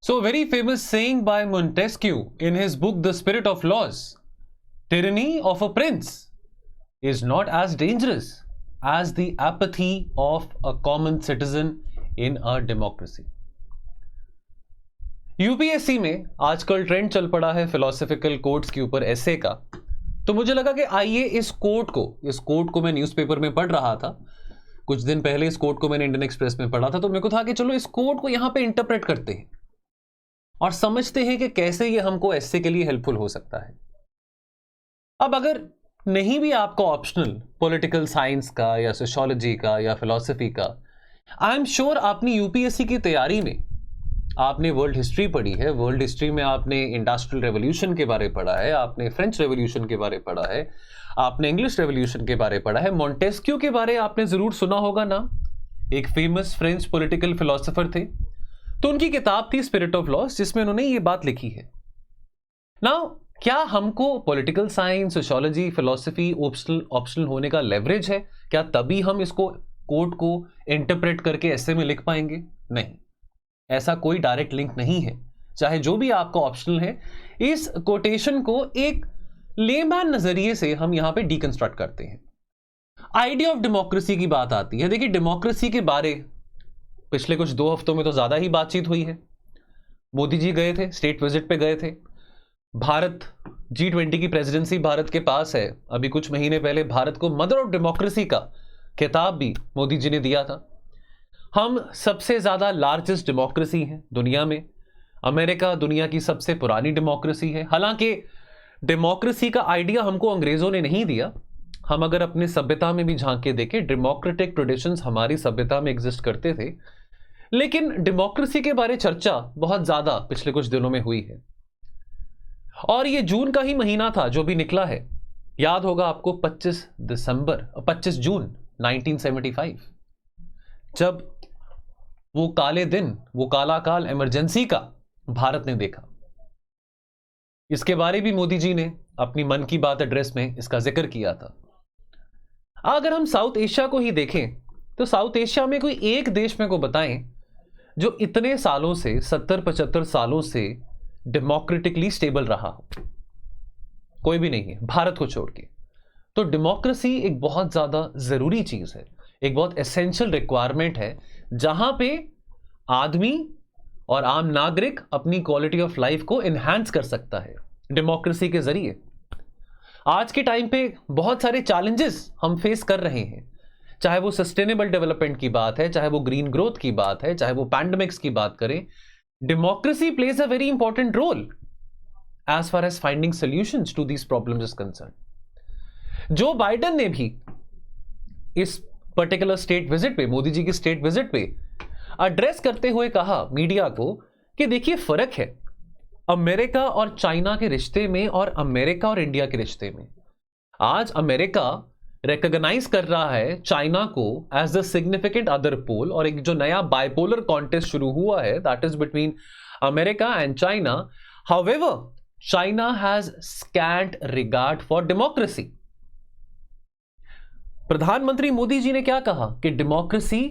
So, a very famous saying by Montesquieu in his book The Spirit of Laws: tyranny of a prince is not as dangerous as the apathy of a common citizen in a democracy. UPSC में आजकल trend चल पड़ा है philosophical quotes के ऊपर एसे का, तो मुझे लगा कि आइए इस कोट को मैं न्यूज़पेपर में पढ़ रहा था कुछ दिन पहले। इस कोट को मैंने इंडियन एक्सप्रेस में पढ़ा था, तो मेरे को था कि चलो इस कोट को यहां पे इंटरप्रेट करते हैं और समझते हैं कि कैसे ये हमको एसे के लिए हेल्पफुल हो सकता है। अब अगर नहीं भी आपको ऑप्शनल पॉलिटिकल साइंस का या सोशियोलॉजी का या फिलॉसफी का, आई एम श्योर आपने यूपीएससी की तैयारी में आपने वर्ल्ड हिस्ट्री पढ़ी है। वर्ल्ड हिस्ट्री में आपने इंडस्ट्रियल रेवोल्यूशन के बारे पढ़ा है, आपने फ्रेंच रेवोल्यूशन के बारे पढ़ा है, आपने इंग्लिश रेवोल्यूशन के बारे पढ़ा है, मॉन्टेस्क्यू के बारे आपने जरूर सुना होगा ना, एक फेमस फ्रेंच पॉलिटिकल फिलोसोफर थे। तो उनकी किताब थी स्पिरिट ऑफ लॉस, जिसमें उन्होंने ये बात लिखी है। नाउ क्या हमको political science, sociology, philosophy optional होने का लेवरेज है? क्या तभी हम इसको कोट को इंटरप्रेट करके ऐसे में लिख पाएंगे? नहीं, ऐसा कोई डायरेक्ट लिंक नहीं है। चाहे जो भी आपका ऑप्शनल है, इस कोटेशन को एक लेमैन नजरिए से हम यहां पे डीकंस्ट्रक्ट करते हैं। आइडिया ऑफ डेमोक्रेसी की बात आती है। देखिए, डेमोक्रेसी के बारे पिछले कुछ 2 हफ्तों में तो ज्यादा ही बातचीत हुई है। मोदी जी गए थे, स्टेट विजिट पे गए थे। भारत G20 की प्रेसिडेंसी भारत के पास है। अभी कुछ महीने पहले भारत को मदर ऑफ डेमोक्रेसी का खिताब भी मोदी जी ने दिया था। हम सबसे ज्यादा लार्जेस्ट डेमोक्रेसी हैं दुनिया में। अमेरिका दुनिया की सबसे पुरानी डेमोक्रेसी है। हालांकि डेमोक्रेसी का आइडिया हमको अंग्रेजों ने नहीं दिया। हम अगर अपने सभ्यता में भी झांक के देखें, डेमोक्रेटिक ट्रेडिशंस हमारी सभ्यता में एग्जिस्ट करते थे, लेकिन डेमोक्रेसी के बारे चर्चा बहुत ज्यादा पिछले कुछ दिनों में हुई है। और ये जून का ही महीना था जो भी निकला है। याद होगा आपको 25 जून 1975, जब वो काले दिन, वो काला काल इमरजेंसी का भारत ने देखा। इसके बारे भी मोदी जी ने अपनी मन की बात एड्रेस में इसका जिक्र किया था। अगर हम साउथ एशिया को ही देखें, तो साउथ एशिया में कोई एक देश में को बताएं जो इतने सालों से, 70-75 सालों से डेमोक्रेटिकली स्टेबल रहा हो। कोई भी नहीं है, भारत को छोड़ के। तो डेमोक्रेसी एक बहुत ज्यादा जरूरी चीज है, एक बहुत एसेंशियल रिक्वायरमेंट है, जहां पे आदमी और आम नागरिक अपनी क्वालिटी ऑफ लाइफ को एनहांस कर सकता है डेमोक्रेसी के जरिए। आज के टाइम पे बहुत सारे चैलेंजेस हम फेस कर रहे हैं, चाहे वो सस्टेनेबल डेवलपमेंट की बात है, चाहे वो ग्रीन ग्रोथ की बात है, चाहे वो पैंडेमिक्स की बात करें। Democracy plays a very important role as far as finding solutions to these problems is concern. Joe Biden ने भी इस पर्टिकुलर स्टेट विजिट पे, मोदी जी की स्टेट विजिट पे एड्रेस करते हुए कहा मीडिया को कि देखिए, फर्क है अमेरिका और चाइना के रिश्ते में और अमेरिका और इंडिया के रिश्ते में। आज अमेरिका रिकॉग्नाइज कर रहा है चाइना को as the significant other pole, और एक जो नया बाइपोलर कॉन्टेस्ट शुरू हुआ है, that is between America and China. However, China has scant regard for democracy. प्रधानमंत्री मोदी जी ने क्या कहा कि डेमोक्रेसी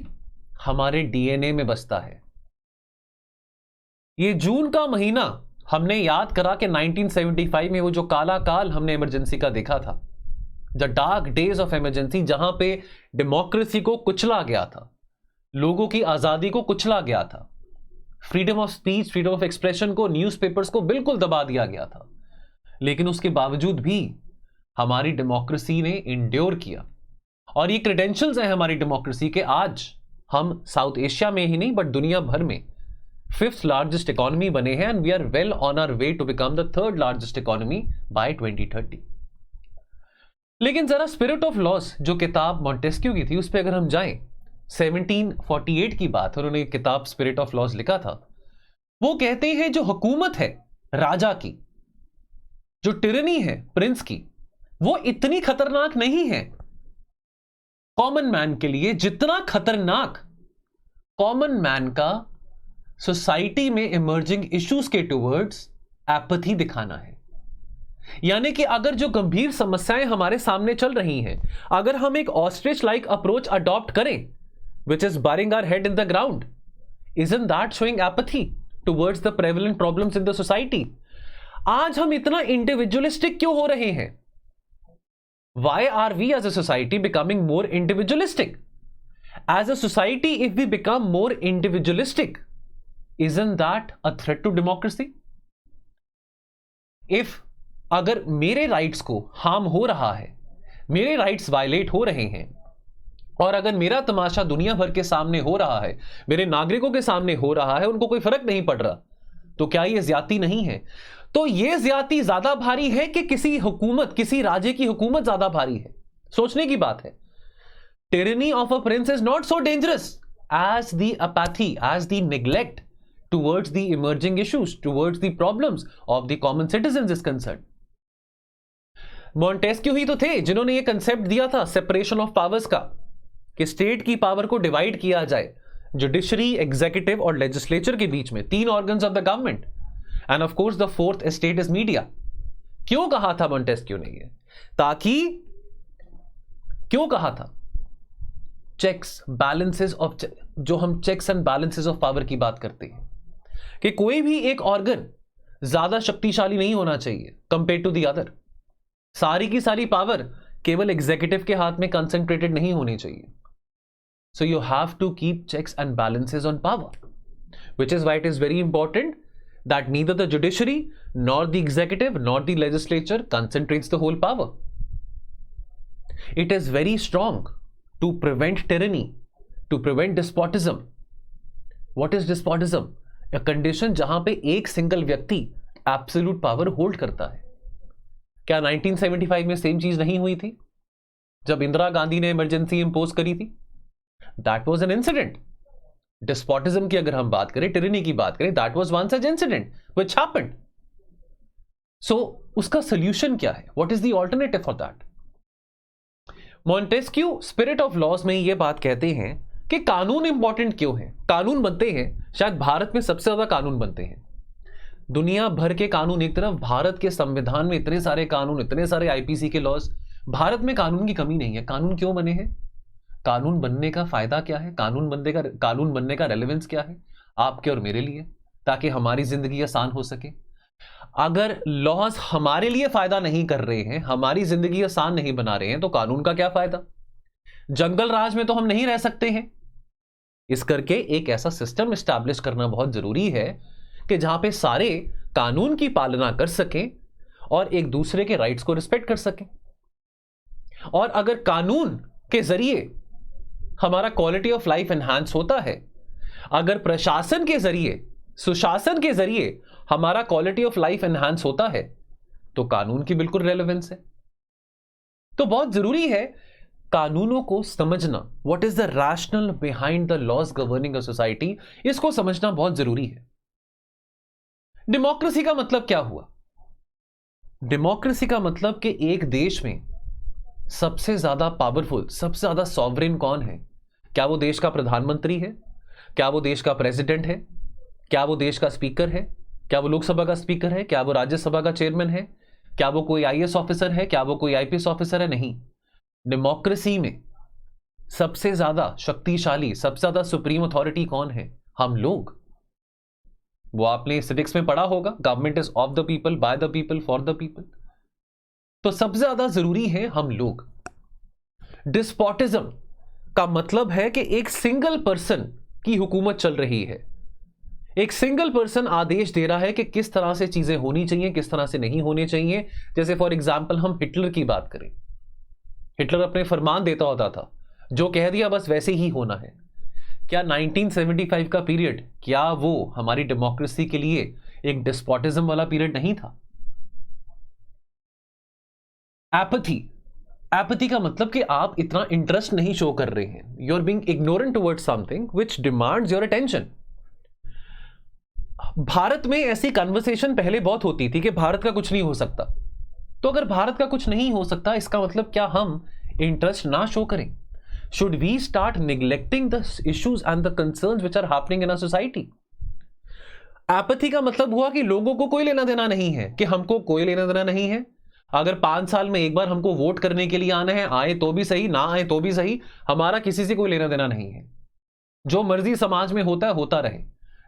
हमारे डीएनए में बसता है। ये जून का महीना हमने याद करा कि 1975 में वो जो काला काल हमने इमरजेंसी का देखा था, the dark days of emergency, जहां पे डेमोक्रेसी को कुचला गया था, लोगों की आजादी को कुचला गया था, freedom of speech, freedom of expression को, न्यूज़पेपर्स को बिल्कुल दबा दिया गया था। लेकिन उसके बावजूद भी हमारी डेमोक्रेसी ने इंड्योर किया, और ये क्रेडेंशियल्स हैं हमारी डेमोक्रेसी के। आज हम साउथ एशिया में ही नहीं बट दुनिया भर में 5th लार्जेस्ट इकोनॉमी बने हैं, and we are well on our way to become the 3rd largest economy by 2030। लेकिन जरा स्पिरिट ऑफ लॉस जो किताब मॉन्टेस्क्यू की थी, उस पर अगर हम जाएं, 1748 की बात, उन्होंने किताब स्पिरिट ऑफ लॉस लिखा था। वो कहते हैं जो हुकूमत है राजा की, जो टिरनी है प्रिंस की, वो इतनी खतरनाक नहीं है कॉमन मैन के लिए जितना खतरनाक कॉमन मैन का सोसाइटी में इमर्जिंग इश्यूज के टुवर्ड्स एपैथी दिखाना है। यानी कि अगर जो गंभीर समस्याएं हमारे सामने चल रही हैं, अगर हम एक ऑस्ट्रिच लाइक अप्रोच अडॉप्ट करें, which is burying our head in the ground, isn't that showing apathy? Towards the prevalent problems in the society. आज हम इतना इंडिविजुअलिस्टिक क्यों हो रहे हैं? Why are we as a society becoming more individualistic? As a society, if we become more individualistic, isn't that a threat to democracy? If अगर मेरे rights को हार्म हो रहा है, मेरे राइट्स वायलेट हो रहे हैं, और अगर मेरा तमाशा दुनिया भर के सामने हो रहा है, मेरे नागरिकों के सामने हो रहा है, उनको कोई फर्क नहीं पड़ रहा, तो क्या ये ज्यादती नहीं है? तो ये ज्यादती ज्यादा भारी है कि किसी हुकूमत, किसी राज्य की हुकूमत ज्यादा भारी है? सोचने की बात है। Tyranny of a prince is not so dangerous as the apathy, as the neglect towards the emerging issues, towards the problems of the common citizens is concerned. Montesquieu ही तो थे जिन्होंने ये कंसेप्ट दिया था सेपरेशन ऑफ पावर्स का, कि state की पावर को डिवाइड किया जाए जुडिशरी, एग्जीक्यूटिव और लेजिस्लेचर के बीच में, 3 organs of the government, end of course the fourth estate is media. क्यों कहा था मॉन्टेस्क्यू ने ये? ताकि क्यों कहा था? चेक्स बैलेंसेस ऑफ, जो हम checks and balances of power की बात करते हैं, कि कोई भी एक ऑर्गन ज्यादा शक्तिशाली नहीं होना चाहिए कंपेयर टू द अदर। सारी की सारी पावर केवल एग्जीक्यूटिव के हाथ में कंसंट्रेटेड नहीं होनी चाहिए। So you have to keep checks and balances on power, which is why it is very important that neither the judiciary nor the executive nor the legislature concentrates the whole power. It is very strong to prevent tyranny, to prevent despotism. What is despotism? A condition जहां पे एक single व्यक्ति absolute power hold करता है। क्या 1975 में same चीज नहीं हुई थी जब इंदिरा गांधी ने इमरजेंसी इंपोज करी थी? That was an incident. Despotism की अगर हम बात करें, tyranny की बात करें, that was one such incident which happened. So उसका solution क्या है? What is the alternative for that? Montesquieu Spirit of Laws में ये बात कहते हैं कि कानून इंपॉर्टेंट क्यों है? कानून बनते हैं, शायद भारत में सबसे ज्यादा कानून बनते हैं। दुनिया भर के कानून एक तरफ, भारत के संविधान में इतने सारे कानून, इतने सारे आईपीसी के लॉज, भारत में कानून की कमी नहीं है। कानून क्यों बने हैं? कानून बनने का फायदा क्या है? कानून बनने का रेलेवेंस क्या है आपके और मेरे लिए, ताकि हमारी जिंदगी आसान हो सके। अगर लॉज हमारे लिए फायदा नहीं कर रहे हैं, हमारी जिंदगी आसान नहीं बना रहे हैं, तो कानून का क्या फायदा? जंगल राज में तो हम नहीं रह सकते हैं। इस करके एक ऐसा सिस्टम एस्टैब्लिश करना बहुत जरूरी है कि जहां पे सारे कानून की पालना कर सकें और एक दूसरे के राइट्स को रिस्पेक्ट कर सकें। और अगर कानून के जरिए हमारा क्वालिटी ऑफ लाइफ एनहांस होता है, अगर प्रशासन के जरिए, सुशासन के जरिए हमारा क्वालिटी ऑफ लाइफ एनहांस होता है, तो कानून की बिल्कुल रेलेवेंस है। तो बहुत जरूरी है कानूनों को समझना। What is the rationale behind the laws governing a society, इसको समझना बहुत जरूरी है। डेमोक्रेसी का मतलब क्या हुआ? डेमोक्रेसी का मतलब कि एक देश में सबसे ज्यादा पावरफुल, सबसे ज्यादा सॉवरेन कौन है? क्या वो देश का प्रधानमंत्री है? क्या वो देश का प्रेसिडेंट है? क्या वो देश का स्पीकर है? क्या वो लोकसभा का स्पीकर है? क्या वो राज्यसभा का चेयरमैन है? क्या वो कोई आईएएस ऑफिसर है? क्या वो कोई आईपीएस ऑफिसर है? नहीं। डेमोक्रेसी में सबसे ज्यादा शक्तिशाली, सबसे ज्यादा सुप्रीम अथॉरिटी कौन है? हम लोग। वो आपने सिविक्स में पढ़ा होगा, government is of the people, by the people, for the people. तो सबसे ज्यादा जरूरी है हम लोग। डिस्पोटिज्म का मतलब है कि एक सिंगल पर्सन की हुकूमत चल रही है, एक सिंगल पर्सन आदेश दे रहा है कि किस तरह से चीजें होनी चाहिए, किस तरह से नहीं होनी चाहिए। जैसे फॉर एग्जाम्पल हम हिटलर की बात करें, हिटलर अपने फरमान देता होता था, जो कह दिया बस वैसे ही होना है। क्या 1975 का पीरियड, क्या वो हमारी डेमोक्रेसी के लिए एक डिस्पोटिज्म वाला पीरियड नहीं था? एपैथी का मतलब कि आप इतना इंटरेस्ट नहीं शो कर रहे हैं, you are being ignorant towards something which demands your attention. Bharat में ऐसी कन्वर्सेशन पहले बहुत होती थी कि भारत का कुछ नहीं हो सकता। तो अगर भारत का कुछ नहीं हो सकता, इसका मतलब क्या हम इंटरेस्ट ना शो करें? Should we start neglecting the issues and the concerns which are happening in our society? Apathy का मतलब हुआ कि लोगों को कोई लेना देना नहीं है, कि हमको कोई लेना देना नहीं है। अगर 5 साल में एक बार हमको वोट करने के लिए आना है, आए तो भी सही, ना आए तो भी सही, हमारा किसी से कोई लेना देना नहीं है। जो मर्जी समाज में होता है होता रहे।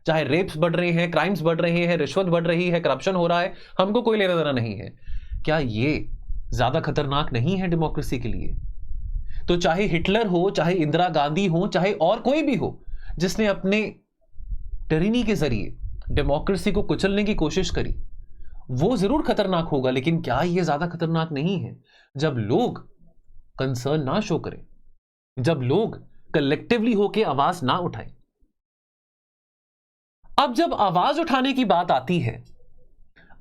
चाहे रेप्स बढ़ रहे हैं, क्राइम्स बढ़ रहे हैं, रिश्वत बढ़ रही है, करप्शन हो रहा है, हमको कोई लेना देना नहीं है। क्या ये ज्यादा खतरनाक नहीं है डेमोक्रेसी के लिए? तो चाहे हिटलर हो, चाहे इंदिरा गांधी हो, चाहे और कोई भी हो जिसने अपने टिरेनी के जरिए डेमोक्रेसी को कुचलने की कोशिश करी, वो जरूर खतरनाक होगा, लेकिन क्या ये ज्यादा खतरनाक नहीं है जब लोग कंसर्न ना शो करें, जब लोग कलेक्टिवली होकर आवाज ना उठाएं? अब जब आवाज उठाने की बात आती है,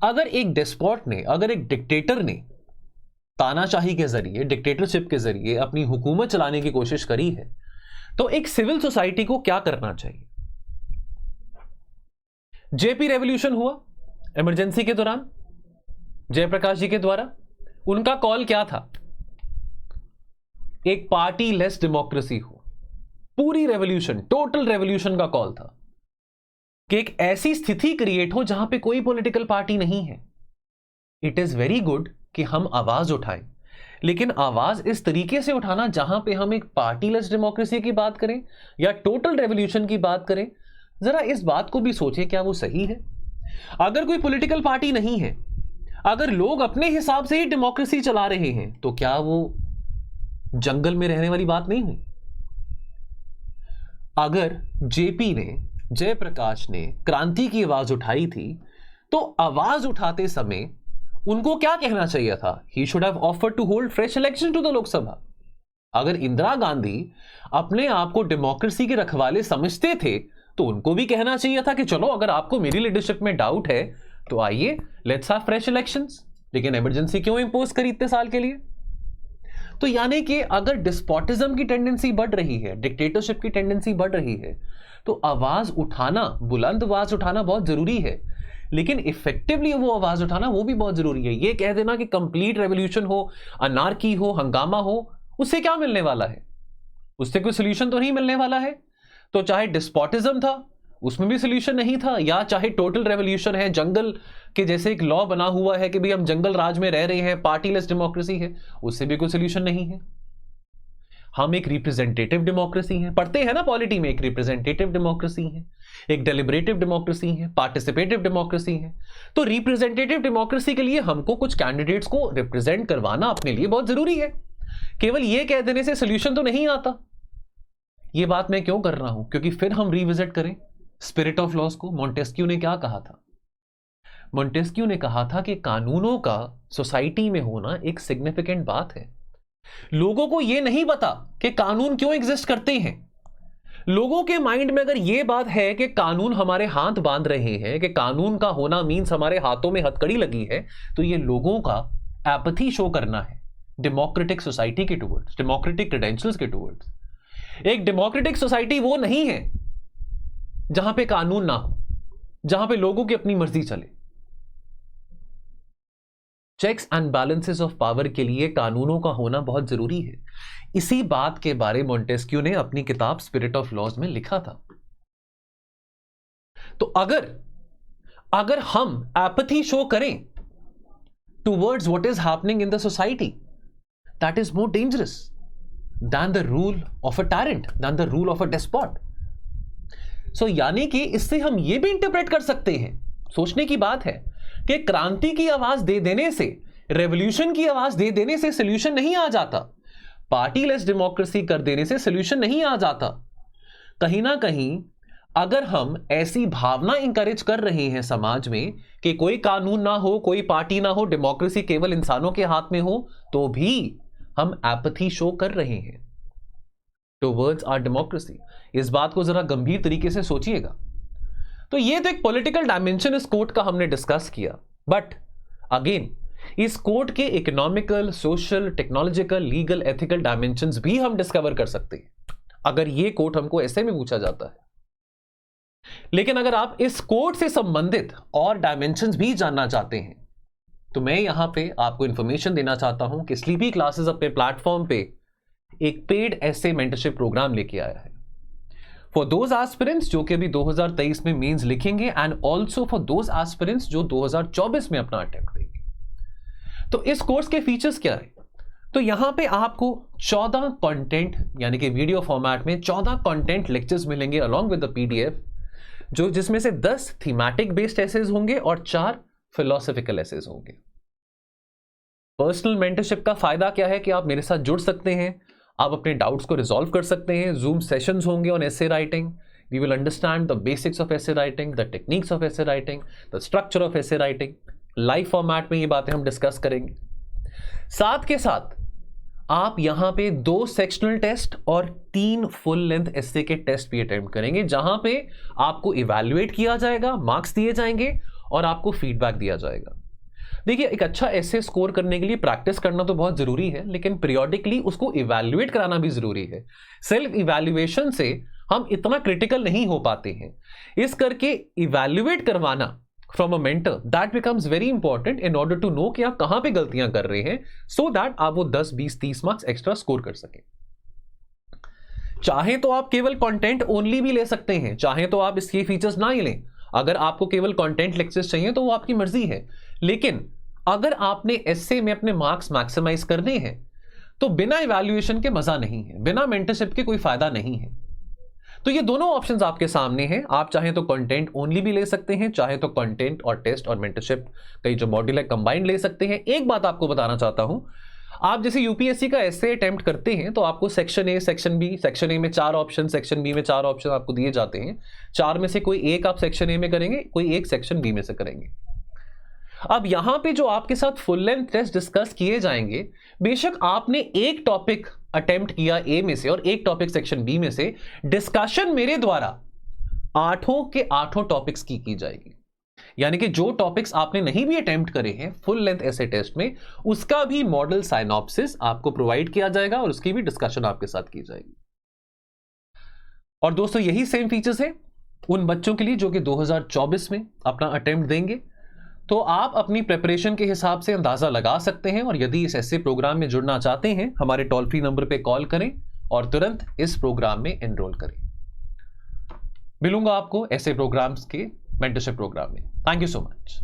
अगर एक डेस्पोट ने, अगर एक डिक्टेटर ने तानाशाही के जरिए, डिक्टेटरशिप के जरिए अपनी हुकूमत चलाने की कोशिश करी है, तो एक सिविल सोसाइटी को क्या करना चाहिए? जेपी रेवोल्यूशन हुआ इमरजेंसी के दौरान जयप्रकाश जी के द्वारा, उनका कॉल क्या था? एक पार्टी लेस डेमोक्रेसी हो। पूरी रेवोल्यूशन, टोटल रेवोल्यूशन का कॉल था कि एक ऐसी स्थिति क्रिएट हो जहां पे कोई पॉलिटिकल पार्टी नहीं है। इट इज वेरी गुड कि हम आवाज उठाएं, लेकिन आवाज इस तरीके से उठाना जहां पे हम एक पार्टीलेस डेमोक्रेसी की बात करें या टोटल रेवोल्यूशन की बात करें, जरा इस बात को भी सोचें, क्या वो सही है? अगर कोई पॉलिटिकल पार्टी नहीं है, अगर लोग अपने हिसाब से ही डेमोक्रेसी चला रहे हैं, तो क्या वो जंगल में रहने वाली बात नहीं हुई? अगर जेपी ने, जयप्रकाश ने क्रांति की आवाज उठाई थी, तो आवाज उठाते समय उनको क्या कहना चाहिए था? He should have offered to hold fresh election to the Lok Sabha. अगर इंदिरा गांधी अपने आप को डेमोक्रेसी के रखवाले समझते थे, तो उनको भी कहना चाहिए था कि चलो, अगर आपको मेरी लीडरशिप में डाउट है तो आइए, लेट्स हैव फ्रेश इलेक्शंस। लेकिन इमरजेंसी क्यों इंपोज करी इतने साल के लिए? तो यानी कि अगर डिस्पोटिज्म की टेंडेंसी बढ़ रही है, डिक्टेटरशिप की टेंडेंसी बढ़ रही है, तो आवाज उठाना, बुलंद आवाज उठाना बहुत जरूरी है, लेकिन इफेक्टिवली वो आवाज उठाना वो भी बहुत जरूरी है। ये कह देना कि कंप्लीट रेवोल्यूशन हो, अनार्की हो, हंगामा हो, उससे क्या मिलने वाला है? उससे कोई सोल्यूशन तो नहीं मिलने वाला है। तो चाहे डिस्पोटिज्म था, उसमें भी सोल्यूशन नहीं था, या चाहे टोटल रेवोल्यूशन है, जंगल के जैसे एक लॉ बना हुआ है कि भाई हम जंगल राज में रह रहे हैं, पार्टीलेस डेमोक्रेसी है, उससे भी कोई सोल्यूशन नहीं है। हम एक रिप्रेजेंटेटिव डेमोक्रेसी है, पढ़ते हैं ना पॉलिटी में, एक रिप्रेजेंटेटिव डेमोक्रेसी है, एक डेलिब्रेटिव डेमोक्रेसी है, पार्टिसिपेटिव डेमोक्रेसी है। तो रिप्रेजेंटेटिव डेमोक्रेसी के लिए हमको कुछ कैंडिडेट्स को रिप्रेजेंट करवाना अपने लिए बहुत जरूरी है। केवल ये कह देने से सोल्यूशन तो नहीं आता। ये बात मैं क्यों कर रहा हूं? क्योंकि फिर हम रिविजिट करें स्पिरिट ऑफ लॉस को। मॉन्टेस्क्यू ने क्या कहा था? मॉन्टेस्क्यू ने कहा था कि कानूनों का सोसाइटी में होना एक सिग्निफिकेंट बात है। लोगों को यह नहीं पता कि कानून क्यों एग्जिस्ट करते हैं। लोगों के माइंड में अगर यह बात है कि कानून हमारे हाथ बांध रहे हैं, कि कानून का होना मीन्स हमारे हाथों में हथकड़ी लगी है, तो यह लोगों का एपैथी शो करना है डेमोक्रेटिक सोसाइटी के टुवर्ड्स, डेमोक्रेटिक क्रेडेंशियल्स के टुवर्ड्स। एक डेमोक्रेटिक सोसाइटी वो नहीं है जहां पे कानून ना हो, जहां पे लोगों की अपनी मर्जी चले। Checks and balances of power के लिए कानूनों का होना बहुत जरूरी है। इसी बात के बारे मॉन्टेस्क्यू ने अपनी किताब स्पिरिट ऑफ लॉज में लिखा था। तो अगर हम एपैथी शो करें towards what is happening in the society, that is more dangerous than the rule of a tyrant, than the rule of a despot. So यानी कि इससे हम ये भी इंटरप्रेट कर सकते हैं, सोचने की बात है, कि क्रांति की आवाज दे देने से, रेवोल्यूशन की आवाज दे देने से सोल्यूशन नहीं आ जाता, पार्टीलेस डेमोक्रेसी कर देने से सोल्यूशन नहीं आ जाता। कहीं ना कहीं अगर हम ऐसी भावना इंकरेज कर रहे हैं समाज में कि कोई कानून ना हो, कोई पार्टी ना हो, डेमोक्रेसी केवल इंसानों के हाथ में हो, तो भी हम एपैथी शो कर रहे हैं टुवर्ड्स आवर डेमोक्रेसी। इस बात को जरा गंभीर तरीके से सोचिएगा। तो ये तो एक पॉलिटिकल डायमेंशन इस कोर्ट का हमने डिस्कस किया, बट अगेन इस कोर्ट के economical, social, technological, legal, ethical dimensions भी हम डिस्कवर कर सकते हैं अगर ये कोर्ट हमको ऐसे में पूछा जाता है। लेकिन अगर आप इस कोर्ट से संबंधित और डायमेंशंस भी जानना चाहते हैं, तो मैं यहां पे आपको इंफॉर्मेशन देना चाहता हूं कि स्लीपी क्लासेस अपने प्लेटफॉर्म पे एक पेड ऐसे मेंटरशिप प्रोग्राम लेके आया है फॉर दोज एस्पिरेंट्स जो कि अभी 2023 में मेंस लिखेंगे, and also for those aspirants जो 2024 में अपना अटेम्प्ट देंगे। तो इस कोर्स के फीचर्स क्या है? तो यहां पे आपको 14 कंटेंट, यानी कि वीडियो फॉर्मेट में 14 कंटेंट लेक्चर्स मिलेंगे अलॉन्ग विद द पीडीएफ, जिसमें से 10 थीमेटिक बेस्ड एसेज होंगे और 4 फिलोसॉफिकल एसेज होंगे। पर्सनल मेंटरशिप का फायदा क्या है कि आप मेरे साथ जुड़ सकते हैं, आप अपने डाउट्स को रिजॉल्व कर सकते हैं। जूम सेशंस होंगे on essay writing. We will understand the basics of essay writing, the techniques of essay writing, the structure of essay writing. Live format में ये बातें हम डिस्कस करेंगे। साथ के साथ आप यहां पे 2 सेक्शनल टेस्ट और 3 फुल लेंथ एसे के टेस्ट भी अटेम्प्ट करेंगे, जहां पे आपको इवैल्यूएट किया जाएगा, मार्क्स दिए जाएंगे और आपको फीडबैक दिया जाएगा। देखिए, एक अच्छा एसे स्कोर करने के लिए प्रैक्टिस करना तो बहुत जरूरी है, लेकिन पीरियोडिकली उसको इवैल्यूएट कराना भी जरूरी है। सेल्फ इवैल्यूएशन से हम इतना क्रिटिकल नहीं हो पाते हैं, इस करके इवैल्यूएट करवाना from a mentor that becomes very important in order to know कि आप कहां पे गलतियां कर रहे हैं, सो दैट आप वो 10, 20, 30 मार्क्स एक्स्ट्रा स्कोर कर सकें। चाहे तो आप केवल कंटेंट ओनली भी ले सकते हैं, चाहे तो आप इसके फीचर्स ना ही लें। अगर आपको केवल कंटेंट लेक्चर्स चाहिए तो वो आपकी मर्जी है, लेकिन अगर आपने एसे में अपने मार्क्स मैक्सिमाइज करने हैं तो बिना इवैल्यूएशन के मजा नहीं है, बिना मेंटरशिप के कोई फायदा नहीं है। तो ये दोनों ऑप्शंस आपके सामने हैं। आप चाहे तो कंटेंट ओनली भी ले सकते हैं, चाहे तो कंटेंट और टेस्ट और मेंटरशिप कई जो मॉड्यूल है कंबाइंड ले सकते हैं। एक बात आपको बताना चाहता हूं, आप जैसे यूपीएससी का एसे अटेम्प्ट करते हैं तो आपको section A, section B, section A में 4 ऑप्शन, सेक्शन बी में 4 ऑप्शन आपको दिए जाते हैं। 4 में से कोई एक आप सेक्शन ए में करेंगे, कोई एक सेक्शन बी में से करेंगे। अब यहां पे जो आपके साथ फुल लेंथ टेस्ट डिस्कस किए जाएंगे, बेशक आपने एक टॉपिक अटेम्प्ट किया ए में से और एक टॉपिक सेक्शन बी में से, डिस्कशन मेरे द्वारा 8 के 8 टॉपिक्स की जाएगी। यानी कि जो टॉपिक्स आपने नहीं भी अटेम्प्ट करे हैं फुल लेंथ एसे टेस्ट में, उसका भी मॉडल साइनॉप्सिस आपको प्रोवाइड किया जाएगा और उसकी भी डिस्कशन आपके साथ की जाएगी। और दोस्तों, यही सेम फीचर्स है उन बच्चों के लिए जो कि 2024 में अपना अटेम्प्ट देंगे। तो आप अपनी प्रिपरेशन के हिसाब से अंदाजा लगा सकते हैं, और यदि इस ऐसे प्रोग्राम में जुड़ना चाहते हैं, हमारे टोल फ्री नंबर पे कॉल करें और तुरंत इस प्रोग्राम में एनरोल करें। मिलूंगा आपको ऐसे प्रोग्राम्स के मेंटरशिप प्रोग्राम में। Thank you so much.